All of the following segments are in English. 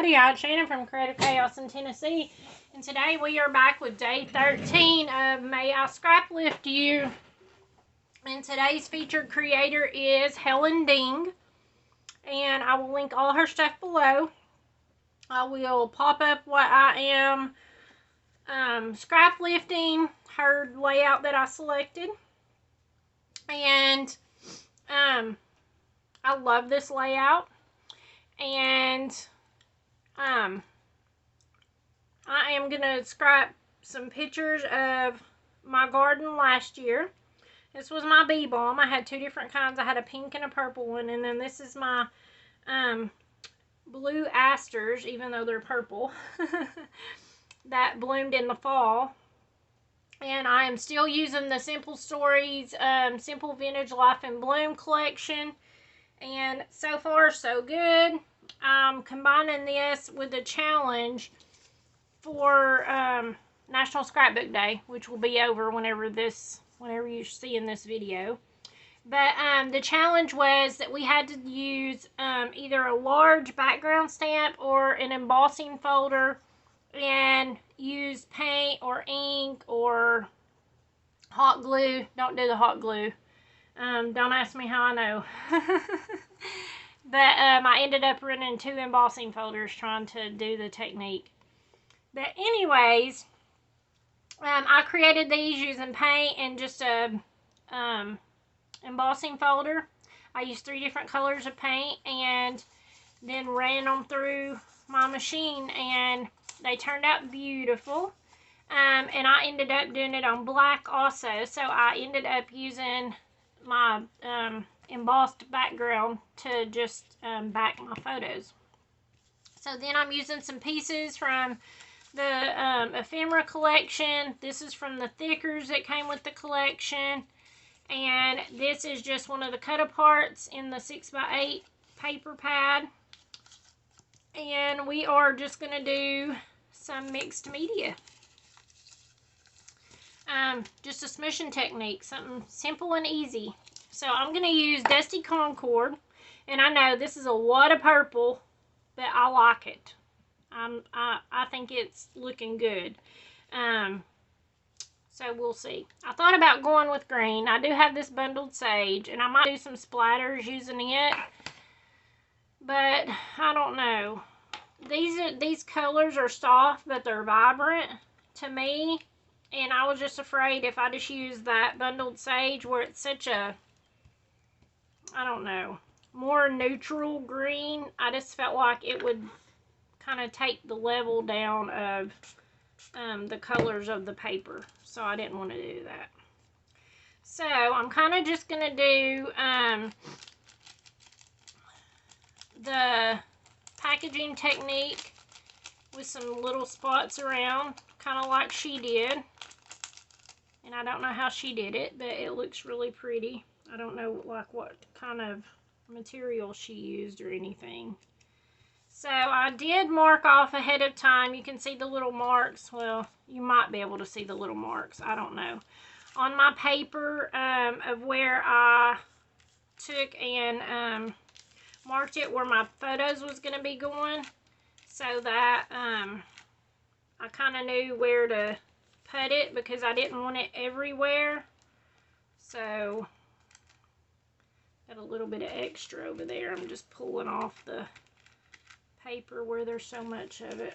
everybody, I'm Shannon from Creative Chaos in Tennessee, and today we are back with day 13 of May I Scraplift You. And today's featured creator is Helen Ding, and I will link all her stuff below. I will pop up what I am scrap lifting, her layout that I selected, and I love this layout. And I am gonna scrap some pictures of my garden last year. This was my bee balm. I had two different kinds. I had a pink and a purple one, and then this is my blue asters, even though they're purple, that bloomed in the fall. And I am still using the Simple Stories Simple Vintage Life in Bloom collection. And so far, so good. I'm combining this with a challenge for National Scrapbook Day, which will be over whenever you're seeing this video. But the challenge was that we had to use either a large background stamp or an embossing folder and use paint or ink or hot glue. Don't do the hot glue. Don't ask me how I know. But I ended up running two embossing folders trying to do the technique. But anyways, I created these using paint and just a embossing folder. I used 3 different colors of paint and then ran them through my machine, and they turned out beautiful. And I ended up doing it on black also, so I ended up using my embossed background to just back my photos. So then I'm using some pieces from the ephemera collection. This is from the thickers that came with the collection, and this is just one of the cut aparts in the 6x8 paper pad. And we are just going to do some mixed media. Just a smooshing technique, something simple and easy. So I'm going to use Dusty Concord, and I know this is a lot of purple, but I like it. I think it's looking good. So we'll see. I thought about going with green. I do have this bundled sage, and I might do some splatters using it, but I don't know. These colors are soft, but they're vibrant to me. And I was just afraid if I just use that bundled sage where it's such a, I don't know, more neutral green, I just felt like it would kind of take the level down of the colors of the paper. So I didn't want to do that. So I'm kind of just going to do the packaging technique with some little spots around, kind of like she did. And I don't know how she did it, but it looks really pretty. I don't know like what kind of material she used or anything. So I did mark off ahead of time. You can see the little marks. Well, you might be able to see the little marks. I don't know. On my paper of where I took and marked it where my photos was going to be going, so that I kind of knew where to put it because I didn't want it everywhere. So got a little bit of extra over there. I'm just pulling off the paper where there's so much of it.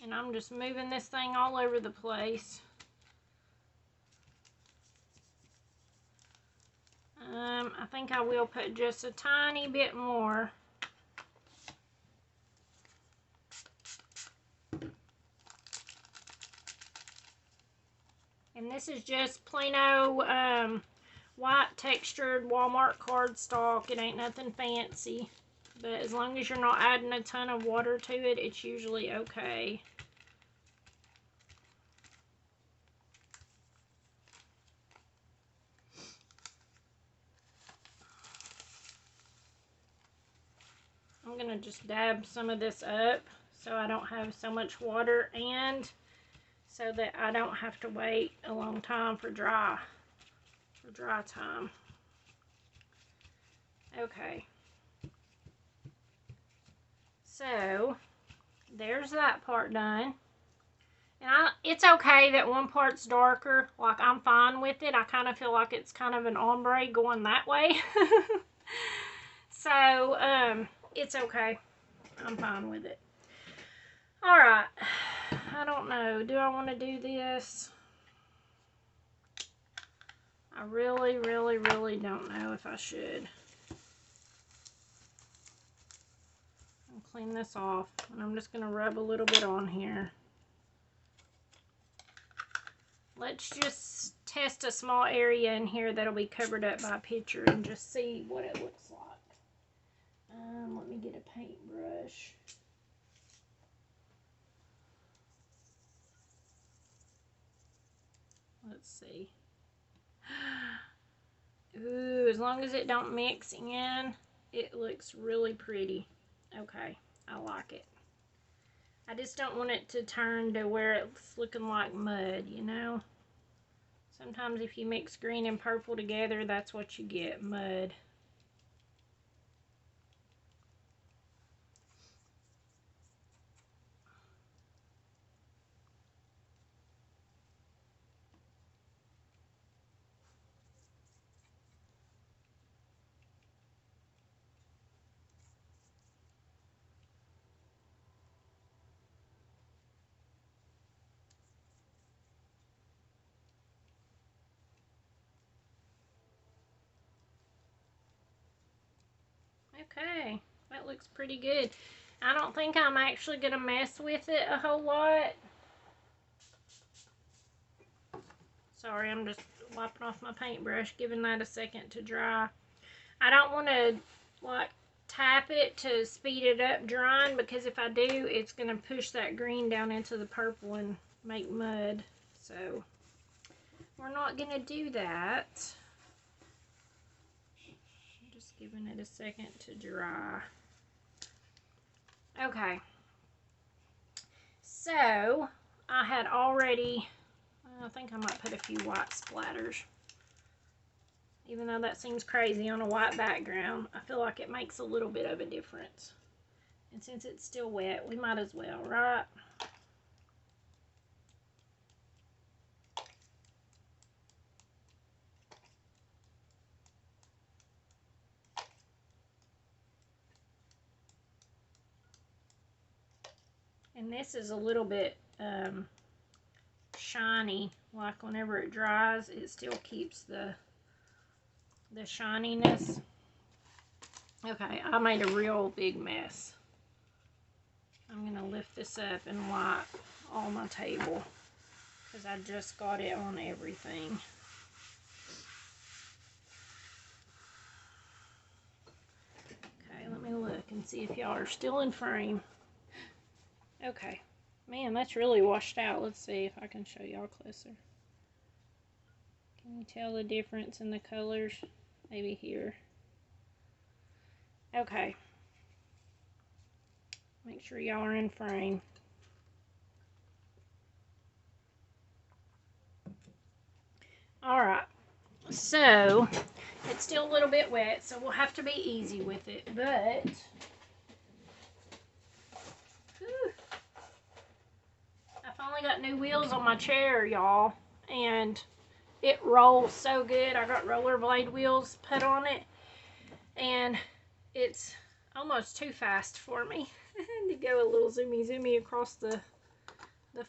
And I'm just moving this thing all over the place. I think I will put just a tiny bit more. And this is just plain old white textured Walmart cardstock. It ain't nothing fancy. But as long as you're not adding a ton of water to it, it's usually okay. I'm going to just dab some of this up so I don't have so much water, and so that I don't have to wait a long time for dry time. Okay. So, there's that part done. And it's okay that one part's darker. Like, I'm fine with it. I kind of feel like it's kind of an ombre going that way. So, it's okay. I'm fine with it. Alright. I don't know. Do I want to do this? I really, really, really don't know if I should. I'll clean this off. And I'm just going to rub a little bit on here. Let's just test a small area in here that'll be covered up by a picture and just see what it looks like. Let me get a paintbrush. Let's see. Ooh, as long as it don't mix in, it looks really pretty. Okay, I like it. I just don't want it to turn to where it's looking like mud, you know? Sometimes if you mix green and purple together, that's what you get, mud. Okay, that looks pretty good. I don't think I'm actually going to mess with it a whole lot. Sorry, I'm just wiping off my paintbrush, giving that a second to dry. I don't want to, like, tap it to speed it up drying, because if I do, it's going to push that green down into the purple and make mud. So, we're not going to do that. I'm just giving it a second to dry. Okay. So, I had already, I think I might put a few white splatters. Even though that seems crazy on a white background, I feel like it makes a little bit of a difference. And since it's still wet, we might as well, right? And this is a little bit shiny. Like whenever it dries, it still keeps the shininess. Okay, I made a real big mess. I'm going to lift this up and wipe all my table, because I just got it on everything. Okay, let me look and see if y'all are still in frame. Okay. Man, that's really washed out. Let's see if I can show y'all closer. Can you tell the difference in the colors? Maybe here. Okay. Make sure y'all are in frame. Alright. So, it's still a little bit wet, so we'll have to be easy with it. But, whew, I finally got new wheels on my chair, y'all. And it rolls so good. I got rollerblade wheels put on it. And it's almost too fast for me to go a little zoomy across the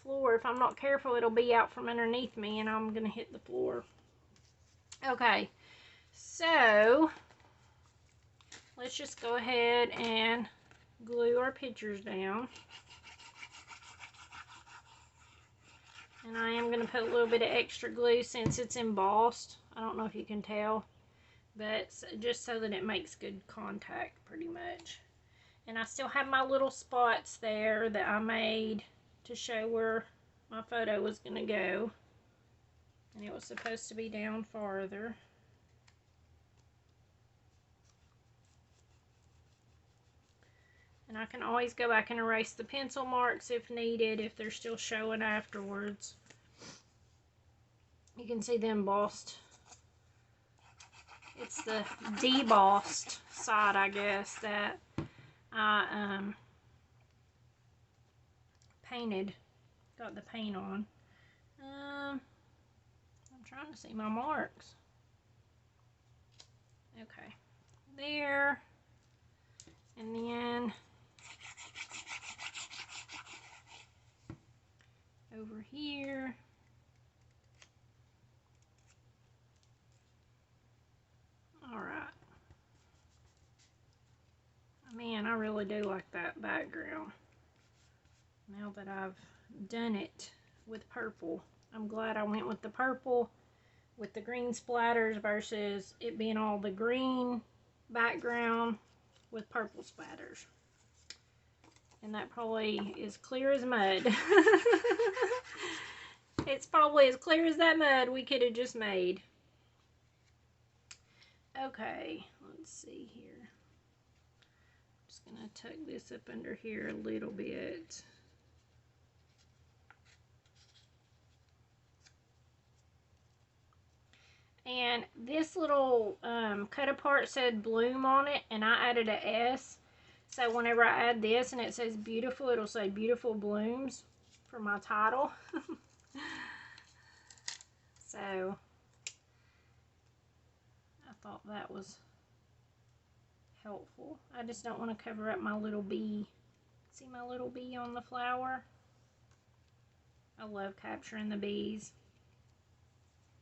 floor. If I'm not careful, it'll be out from underneath me and I'm gonna hit the floor. Okay, so let's just go ahead and glue our pictures down. And I am gonna put a little bit of extra glue since it's embossed. I don't know if you can tell, but just so that it makes good contact pretty much. And I still have my little spots there that I made to show where my photo was going to go. And it was supposed to be down farther. And I can always go back and erase the pencil marks if needed, if they're still showing afterwards. You can see the embossed. It's the debossed side, I guess, that I painted, got the paint on. I'm trying to see my marks. Okay, there, and then over here. All right. Man, I really do like that background. Now that I've done it with purple, I'm glad I went with the purple with the green splatters versus it being all the green background with purple splatters. And that probably is clear as mud. It's probably as clear as that mud we could have just made. Okay, let's see here. I'm just gonna tuck this up under here a little bit. And this little cut apart said bloom on it, and I added an S. So whenever I add this and it says beautiful, it'll say beautiful blooms for my title. So I thought that was helpful. I just don't want to cover up my little bee. See my little bee on the flower? I love capturing the bees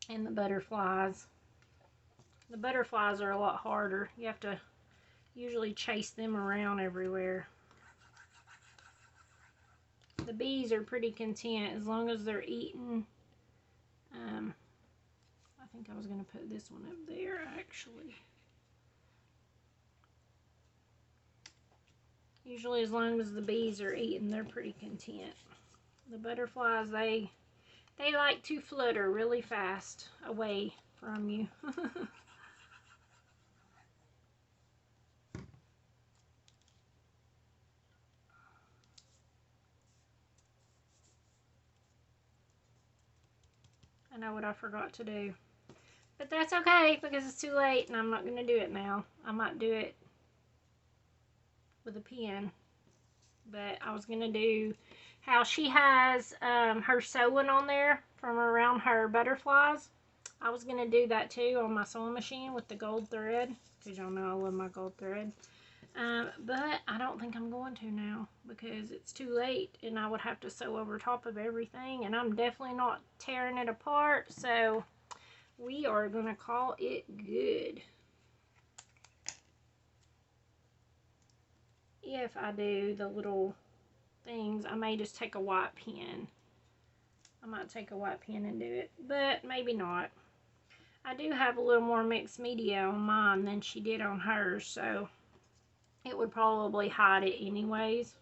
and the butterflies. The butterflies are a lot harder. You have to usually chase them around everywhere. The bees are pretty content as long as they're eating. I think I was going to put this one up there actually. Usually as long as the bees are eating, they're pretty content. The butterflies, they like to flutter really fast away from you. I know what I forgot to do. But that's okay because it's too late and I'm not going to do it now. I might do it with a pen. But I was going to do how she has her sewing on there from around her butterflies. I was going to do that too on my sewing machine with the gold thread. Because y'all know I love my gold thread. But I don't think I'm going to now because it's too late and I would have to sew over top of everything and I'm definitely not tearing it apart, so we are going to call it good. If I do the little things, I may just take a white pen. I might take a white pen and do it, but maybe not. I do have a little more mixed media on mine than she did on hers, so it would probably hide it anyways.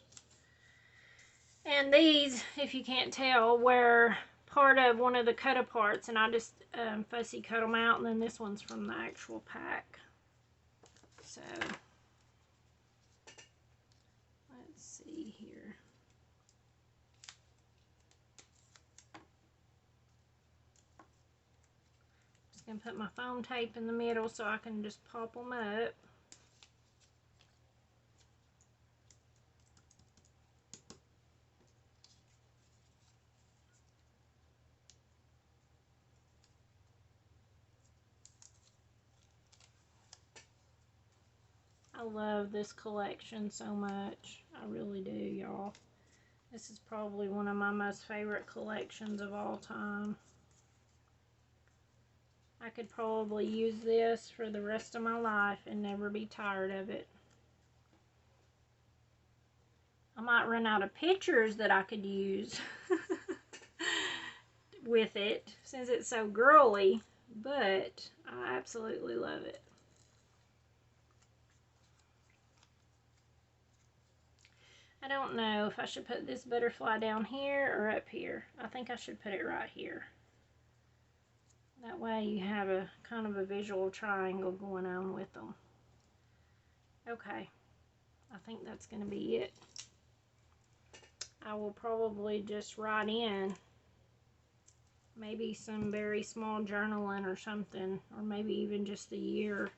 And these, if you can't tell, were part of one of the cut aparts, and I just fussy cut them out, and then this one's from the actual pack. So let's see here. Just gonna put my foam tape in the middle so I can just pop them up. I love this collection so much. I really do, y'all. This is probably one of my most favorite collections of all time. I could probably use this for the rest of my life and never be tired of it. I might run out of pictures that I could use with it since it's so girly, but I absolutely love it. I don't know if I should put this butterfly down here or up here. I think I should put it right here. That way you have a kind of a visual triangle going on with them. Okay, I think that's going to be it. I will probably just write in maybe some very small journaling or something, or maybe even just the year.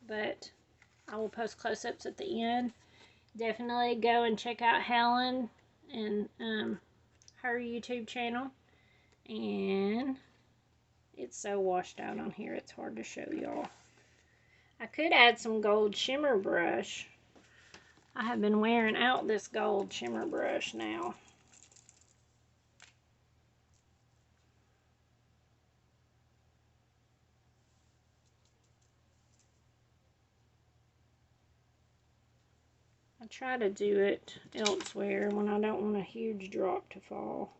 But I will post close-ups at the end. definitely go and check out Helen and her YouTube channel. And it's so washed out on here, it's hard to show y'all. I could add some gold shimmer brush. I have been wearing out this gold shimmer brush now. I try to do it elsewhere when I don't want a huge drop to fall,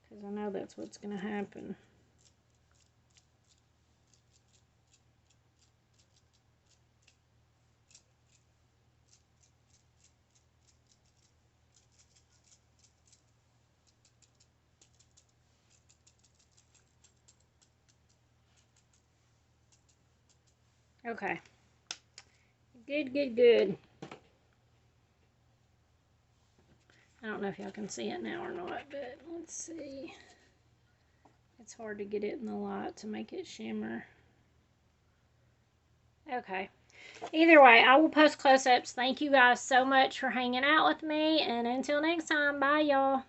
because I know that's what's going to happen. Okay. Good, good, good. I don't know if y'all can see it now or not, but let's see. It's hard to get it in the light to make it shimmer. Okay. Either way, I will post close-ups. Thank you guys so much for hanging out with me, and until next time, bye y'all.